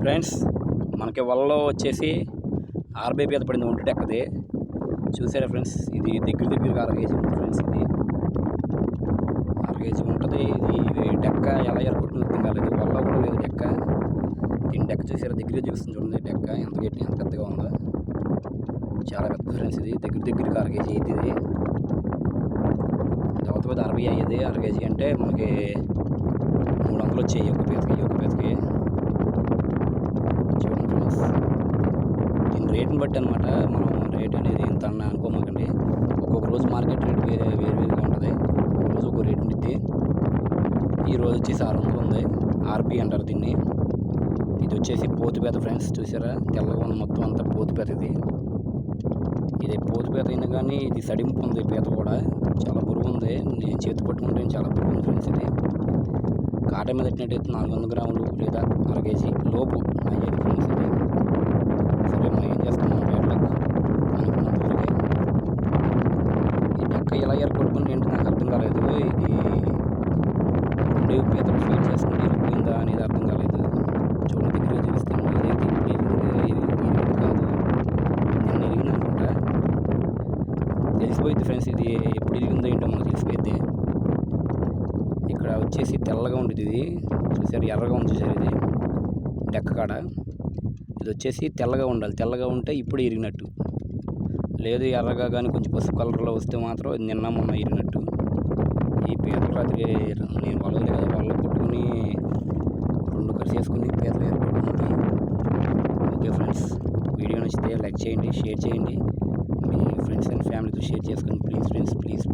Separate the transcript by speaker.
Speaker 1: Friends మనకి వలలో వచ్చేసి ఆర్బీ పీత పడింది ఒంటి డెక్కది. చూసారా ఫ్రెండ్స్, ఇది దగ్గర 6 కేజీ ఉంటుంది ఫ్రెండ్స్. ఇది 6 కేజీ ఉంటుంది. ఇది డెక్క ఎలా ఎరగొట్టిందో అర్థం కాలేదు. వలలో కూడా లేదు డెక్క. దీని డెక్క చూసారా, దగ్గర చూస్తుంది చూడండి. డెక్క ఎంత గట్టి ఎంత పెద్దగా ఉందో, చాలా పెద్ద ఫ్రెండ్స్. ఇది దగ్గర 6 కేజీ అయితే ఇది దాదాపు 60 అయ్యేది. 6 కేజీ అంటే మనకి 300 వచ్చాయి ఒక పీతకి. చూడండి ఫ్రెండ్స్, దీని రేటుని బట్టి అనమాట. మనం రేట్ అనేది ఇంత అనుకోమాకండి. ఒక్కొక్క రోజు మార్కెట్ రేట్ వేరుగా ఉంటుంది. ఒక్కొక్క రోజు ఒక్కో రేట్ ఉంటుంది. ఈ రోజు వచ్చేసి 600 ఉంది. ఆర్బీ అంటారు దీన్ని. ఇది వచ్చేసి పోతుపేత ఫ్రెండ్స్. చూసారా, తెల్లగా ఉన్న మొత్తం అంతా పోతుపేత. ఇది పోతుపేత అయినా కానీ ఇది సడింపు ఉంది. పీత కూడా చాలా బరువు ఉంది. నేను చేతి పట్టుకుంటే చాలా బరువు ఉంది ఫ్రెండ్స్. ఇది కాట మీద పెట్టినట్టయితే 400 గ్రాములు లేదా 1/2 కేజీ లోపు అయ్యేది ఫ్రెండ్స్. ఇది సరే, మనం ఏం చేస్తాం రేట్లకు అనుకున్నంతవరకే. ఈ డెక్క ఇలా కొట్టుకుని ఏంటి నాకు అర్థం కాలేదు. ఇది 2 పీతలు ఫీడ్ చేసుకుంటే ఇరిగిపోయిందా అనేది అర్థం కాలేదు. చూడండి, దగ్గర చూపిస్తాను. ఇదైతే ఇది కాదు, నిన్న ఇరిగింది అనుకుంటా. తెలిసిపోయింది ఫ్రెండ్స్, ఇది ఎప్పుడు ఇరిగిందో ఏంటో మనకు తెలిసిపోయింది. ఇక్కడ వచ్చేసి తెల్లగా ఉండేది. ఇది చూసారు, ఎర్రగా ఉంది. చూసారు, ఇది డెక్క కాడ. ఇది వచ్చేసి తెల్లగా ఉండాలి. తెల్లగా ఉంటే ఇప్పుడు ఇరిగినట్టు. లేదు ఎర్రగా కానీ కొంచెం పసుపు కలర్లో వస్తే మాత్రం నిన్న మొన్న ఇరిగినట్టు. ఈ పీతలు రాత్రి నేను వలలో కొట్టుకుని 2 కలిసి వేసుకుని పీతలు ఏర్పడుతుంది. ఓకే ఫ్రెండ్స్, వీడియో నచ్చితే లైక్ చేయండి, షేర్ చేయండి. మీ ఫ్రెండ్స్ అండ్ ఫ్యామిలీతో షేర్ చేసుకోండి ప్లీజ్ ఫ్రెండ్స్, ప్లీజ్.